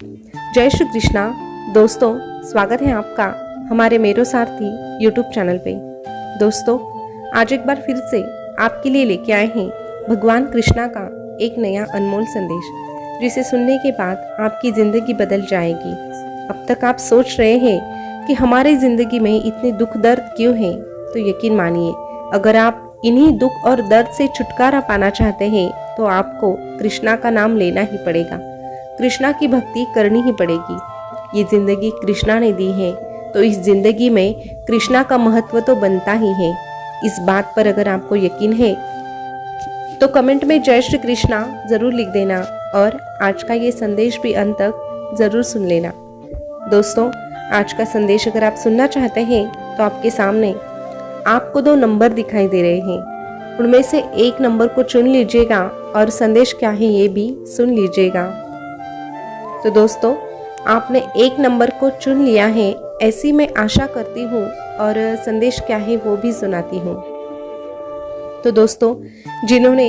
जय श्री कृष्णा। दोस्तों, स्वागत है आपका हमारे मेरो सारथी यूट्यूब चैनल पे। दोस्तों, आज एक बार फिर से आपके लिए लेके आए हैं भगवान कृष्णा का एक नया अनमोल संदेश, जिसे सुनने के बाद आपकी ज़िंदगी बदल जाएगी। अब तक आप सोच रहे हैं कि हमारी ज़िंदगी में इतने दुख दर्द क्यों हैं, तो यकीन मानिए, अगर आप इन्हीं दुख और दर्द से छुटकारा पाना चाहते हैं तो आपको कृष्णा का नाम लेना ही पड़ेगा। कृष्णा की भक्ति करनी ही पड़ेगी। ये जिंदगी कृष्णा ने दी है, तो इस जिंदगी में कृष्णा का महत्व तो बनता ही है। इस बात पर अगर आपको यकीन है तो कमेंट में जय श्री कृष्णा जरूर लिख देना और आज का ये संदेश भी अंत तक जरूर सुन लेना। दोस्तों, आज का संदेश अगर आप सुनना चाहते हैं तो आपके सामने आपको 2 नंबर दिखाई दे रहे हैं। उनमें से एक नंबर को चुन लीजिएगा और संदेश क्या है ये भी सुन लीजिएगा। तो दोस्तों, आपने एक नंबर को चुन लिया है, ऐसी मैं आशा करती हूँ, और संदेश क्या है वो भी सुनाती हूँ। तो दोस्तों, जिन्होंने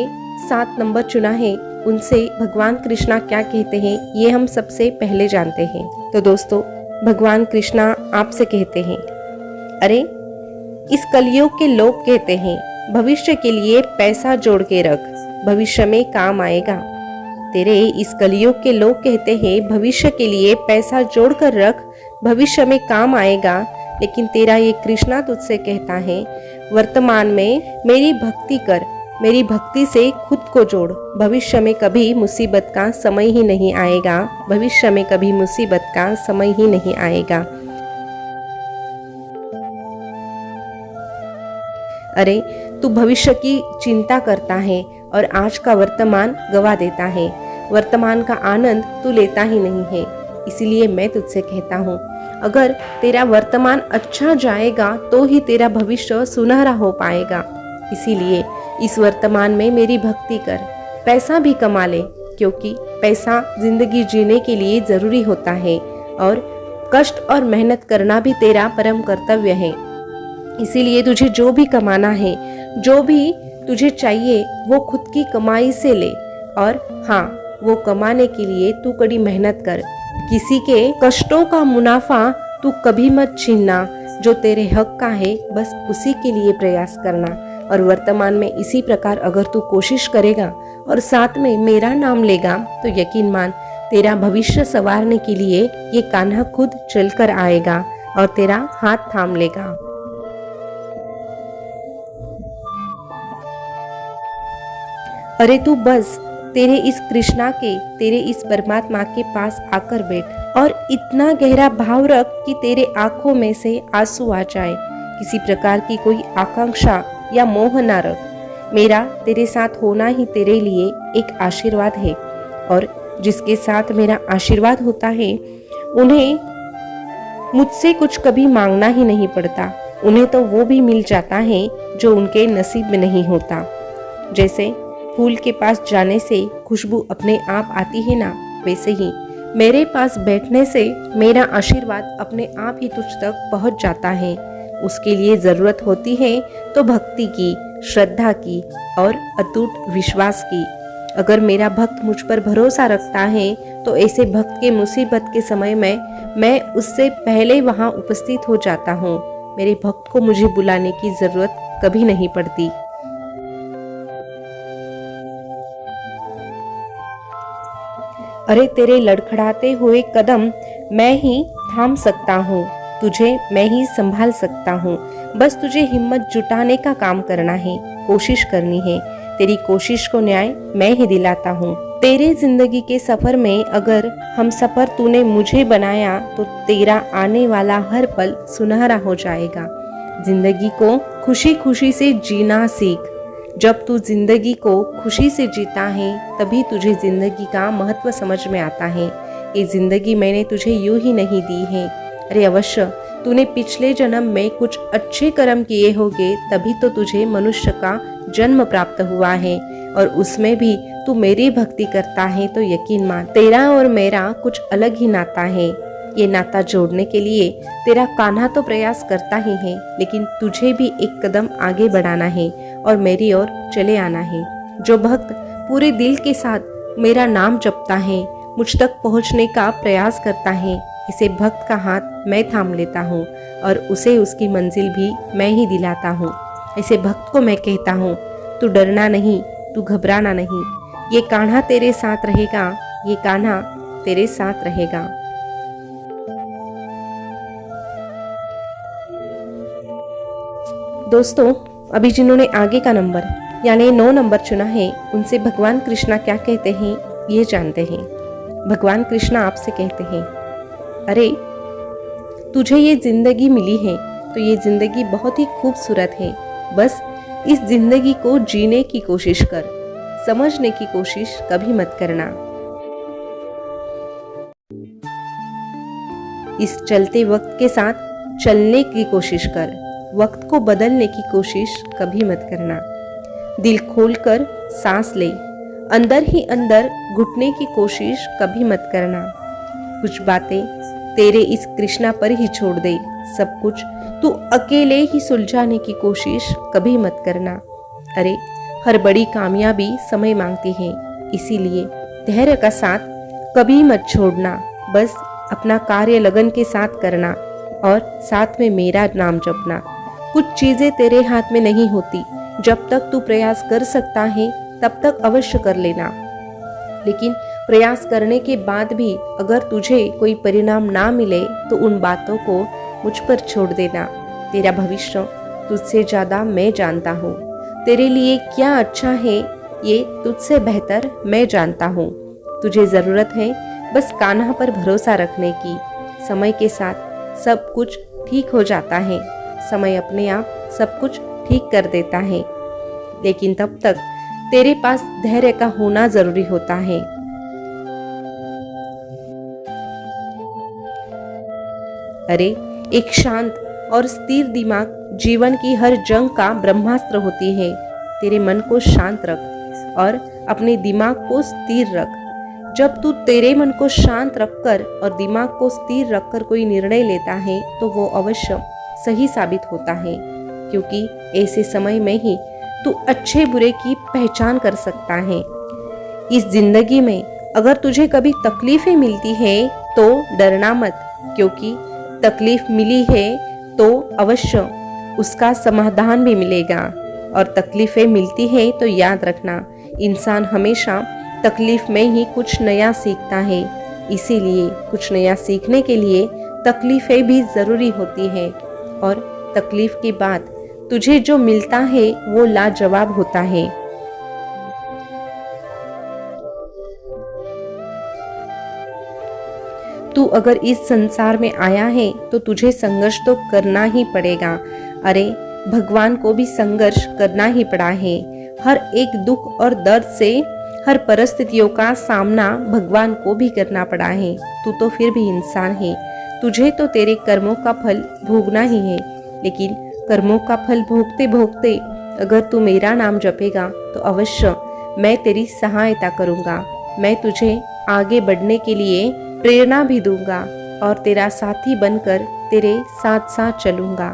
7 नंबर चुना है उनसे भगवान कृष्णा क्या कहते हैं ये हम सबसे पहले जानते हैं। तो दोस्तों, भगवान कृष्णा आपसे कहते हैं, अरे इस कलयुग के लोग कहते हैं भविष्य के लिए पैसा जोड़ के रख, भविष्य में काम आएगा। तेरे इस कलयुग के लोग कहते हैं भविष्य के लिए पैसा जोड़ कर रख, भविष्य में काम आएगा। लेकिन तेरा ये कृष्णा तुझसे कहता है वर्तमान में मेरी भक्ति कर, मेरी भक्ति से खुद को जोड़, भविष्य में कभी मुसीबत का समय ही नहीं आएगा, भविष्य में कभी मुसीबत का समय ही नहीं आएगा। अरे तू भविष्य की चिंता करता है और आज का वर्तमान गवा देता है, वर्तमान का आनंद तू लेता ही नहीं है। इसीलिए मैं तुझसे कहता हूँ, अगर तेरा वर्तमान अच्छा जाएगा तो ही तेरा भविष्य सुनहरा हो पाएगा। इसीलिए इस वर्तमान में मेरी भक्ति कर, पैसा भी कमा ले, क्योंकि पैसा जिंदगी जीने के लिए जरूरी होता है और कष्ट और मेहनत करना भी तेरा परम कर्तव्य है। इसीलिए तुझे जो भी कमाना है, जो भी तुझे चाहिए, वो खुद की कमाई से ले, और हाँ, वो कमाने के लिए तू कड़ी मेहनत कर। किसी के कष्टों का मुनाफा तू कभी मत छीनना, जो तेरे हक का है बस उसी के लिए प्रयास करना। और वर्तमान में इसी प्रकार अगर तू कोशिश करेगा और साथ में मेरा नाम लेगा तो यकीन मान, तेरा भविष्य संवारने के लिए ये कान्हा खुद चलकर आएगा और तेरा हाथ थाम लेगा। अरे तू बस तेरे इस कृष्णा के, तेरे इस परमात्मा के पास आकर बैठ और इतना गहरा भाव रख कि तेरे आंखों में से आंसू आ जाए। किसी प्रकार की कोई आकांक्षा या मोह ना रख। मेरा तेरे साथ होना ही तेरे लिए एक आशीर्वाद है, और जिसके साथ मेरा आशीर्वाद होता है उन्हें मुझसे कुछ कभी मांगना ही नहीं पड़ता। उन्हें तो वो भी मिल जाता है जो उनके नसीब में नहीं होता। जैसे फूल के पास जाने से खुशबू अपने आप आती है ना, वैसे ही मेरे पास बैठने से मेरा आशीर्वाद अपने आप ही तुझ तक पहुंच जाता है। उसके लिए जरूरत होती है तो भक्ति की, श्रद्धा की और अटूट विश्वास की। अगर मेरा भक्त मुझ पर भरोसा रखता है तो ऐसे भक्त के मुसीबत के समय में मैं उससे पहले वहां उपस्थित हो जाता हूँ। मेरे भक्त को मुझे बुलाने की जरूरत कभी नहीं पड़ती। अरे तेरे लड़खड़ाते हुए कदम मैं ही थाम सकता हूँ, तुझे मैं ही संभाल सकता हूँ। बस तुझे हिम्मत जुटाने का काम करना है, कोशिश करनी है। तेरी कोशिश को न्याय मैं ही दिलाता हूँ। तेरे जिंदगी के सफर में अगर हम सफर तूने मुझे बनाया तो तेरा आने वाला हर पल सुनहरा हो जाएगा। जिंदगी को खुशी खुशी से जीना सीख। जब तू जिंदगी को खुशी से जीता है तभी तुझे जिंदगी का महत्व समझ में आता है। ये जिंदगी मैंने तुझे यूं ही नहीं दी है। अरे अवश्य तूने पिछले जन्म में कुछ अच्छे कर्म किए होंगे, तभी तो तुझे मनुष्य का जन्म प्राप्त हुआ है, और उसमें भी तू मेरी भक्ति करता है तो यकीन मान, तेरा और मेरा कुछ अलग ही नाता है। ये नाता जोड़ने के लिए तेरा कान्हा तो प्रयास करता ही है, लेकिन तुझे भी एक कदम आगे बढ़ाना है और मेरी ओर चले आना है। जो भक्त पूरे दिल के साथ मेरा नाम जपता है मुझ तक पहुंचने का प्रयास करता है, इसे भक्त का हाथ मैं थाम लेता हूँ और उसे उसकी मंजिल भी मैं ही दिलाता हूँ। ऐसे भक्त को मैं कहता हूँ, तू डरना नहीं, तू घबराना नहीं, ये कान्हा तेरे साथ रहेगा, ये कान्हा तेरे साथ रहेगा। दोस्तों, अभी जिन्होंने आगे का नंबर यानी 9 नंबर चुना है, उनसे भगवान कृष्णा क्या कहते हैं ये जानते हैं। भगवान कृष्णा आपसे कहते हैं, अरे तुझे ये जिंदगी मिली है तो ये जिंदगी बहुत ही खूबसूरत है। बस इस जिंदगी को जीने की कोशिश कर, समझने की कोशिश कभी मत करना। इस चलते वक्त के साथ चलने की कोशिश कर, वक्त को बदलने की कोशिश कभी मत करना। दिल खोलकर सांस ले, अंदर ही अंदर घुटने की कोशिश कभी मत करना। कुछ बातें तेरे इस कृष्णा पर ही छोड़ दे, सब कुछ तू अकेले ही सुलझाने की कोशिश कभी मत करना। अरे हर बड़ी कामयाबी समय मांगती है, इसीलिए धैर्य का साथ कभी मत छोड़ना। बस अपना कार्य लगन के साथ करना और साथ में मेरा नाम जपना। कुछ चीजें तेरे हाथ में नहीं होती, जब तक तू प्रयास कर सकता है तब तक अवश्य कर लेना, लेकिन प्रयास करने के बाद भी अगर तुझे कोई परिणाम ना मिले तो उन बातों को मुझ पर छोड़ देना। तेरा भविष्य तुझसे ज्यादा मैं जानता हूँ, तेरे लिए क्या अच्छा है ये तुझसे बेहतर मैं जानता हूँ। तुझे जरूरत है बस कान्हा पर भरोसा रखने की। समय के साथ सब कुछ ठीक हो जाता है, समय अपने आप सब कुछ ठीक कर देता है, लेकिन तब तक तेरे पास धैर्य का होना जरूरी होता है। अरे एक शांत और स्थिर दिमाग जीवन की हर जंग का ब्रह्मास्त्र होती है। तेरे मन को शांत रख और अपने दिमाग को स्थिर रख। जब तू तेरे मन को शांत रखकर और दिमाग को स्थिर रखकर कोई निर्णय लेता है तो वो अवश्य सही साबित होता है, क्योंकि ऐसे समय में ही तू अच्छे बुरे की पहचान कर सकता है। इस जिंदगी में अगर तुझे कभी तकलीफें मिलती है तो डरना मत, क्योंकि तकलीफ मिली है तो अवश्य उसका समाधान भी मिलेगा। और तकलीफें मिलती है तो याद रखना, इंसान हमेशा तकलीफ में ही कुछ नया सीखता है। इसीलिए कुछ नया सीखने के लिए तकलीफें भी जरूरी होती है, और तकलीफ के बाद तुझे जो मिलता है वो लाजवाब होता है। तू अगर इस संसार में आया है तो तुझे संघर्ष तो करना ही पड़ेगा। अरे भगवान को भी संघर्ष करना ही पड़ा है। हर एक दुख और दर्द से, हर परिस्थितियों का सामना भगवान को भी करना पड़ा है। तू तो फिर भी इंसान है, तुझे तो तेरे कर्मों का फल भोगना ही है, लेकिन कर्मों का फल भोगते भोगते अगर तू मेरा नाम जपेगा तो अवश्य मैं तेरी सहायता करूंगा। मैं तुझे आगे बढ़ने के लिए प्रेरणा भी दूंगा और तेरा साथी बनकर तेरे साथ साथ चलूंगा।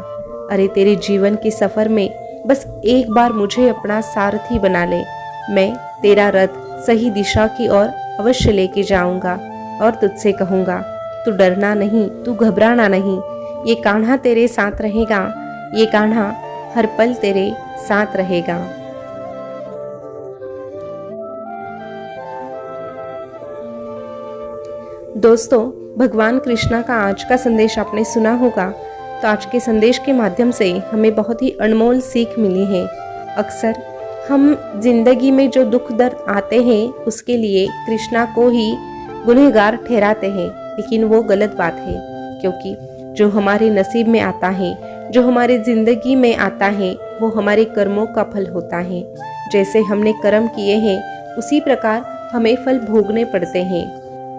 अरे तेरे जीवन के सफर में बस एक बार मुझे अपना सारथी बना ले, मैं तेरा रथ सही दिशा की ओर अवश्य लेके जाऊंगा और तुझसे कहूंगा, तू डरना नहीं, तू घबराना नहीं, ये कान्हा तेरे साथ रहेगा, ये कान्हा हर पल तेरे साथ रहेगा। दोस्तों, भगवान कृष्णा का आज का संदेश आपने सुना होगा। तो आज के संदेश के माध्यम से हमें बहुत ही अनमोल सीख मिली है। अक्सर हम जिंदगी में जो दुख दर्द आते हैं उसके लिए कृष्णा को ही गुनहगार ठहराते हैं, लेकिन वो गलत बात है, क्योंकि जो हमारे नसीब में आता है, जो हमारे जिंदगी में आता है, वो हमारे कर्मों का फल होता है। जैसे हमने कर्म किए हैं उसी प्रकार हमें फल भोगने पड़ते हैं।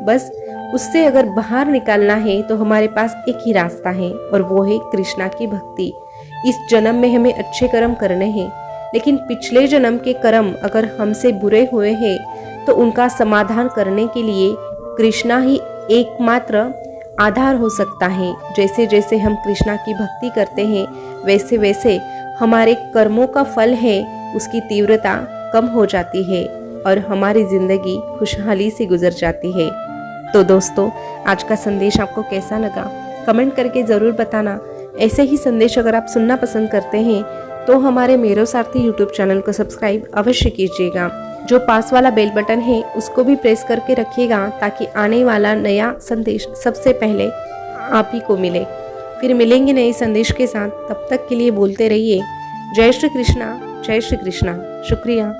बस उससे अगर बाहर निकालना है तो हमारे पास एक ही रास्ता है, और वो है कृष्णा की भक्ति। इस जन्म में हमें अच्छे कर्म करने हैं, लेकिन पिछले जन्म के कर्म अगर हमसे बुरे हुए हैं तो उनका समाधान करने के लिए कृष्णा ही एकमात्र आधार हो सकता है। जैसे जैसे हम कृष्णा की भक्ति करते हैं वैसे वैसे हमारे कर्मों का फल है उसकी तीव्रता कम हो जाती है और हमारी जिंदगी खुशहाली से गुजर जाती है। तो दोस्तों, आज का संदेश आपको कैसा लगा कमेंट करके ज़रूर बताना। ऐसे ही संदेश अगर आप सुनना पसंद करते हैं तो हमारे मेरो सारथी यूट्यूब चैनल को सब्सक्राइब अवश्य कीजिएगा। जो पास वाला बेल बटन है उसको भी प्रेस करके रखिएगा ताकि आने वाला नया संदेश सबसे पहले आप ही को मिले। फिर मिलेंगे नए संदेश के साथ, तब तक के लिए बोलते रहिए जय श्री कृष्णा, जय श्री कृष्णा। शुक्रिया।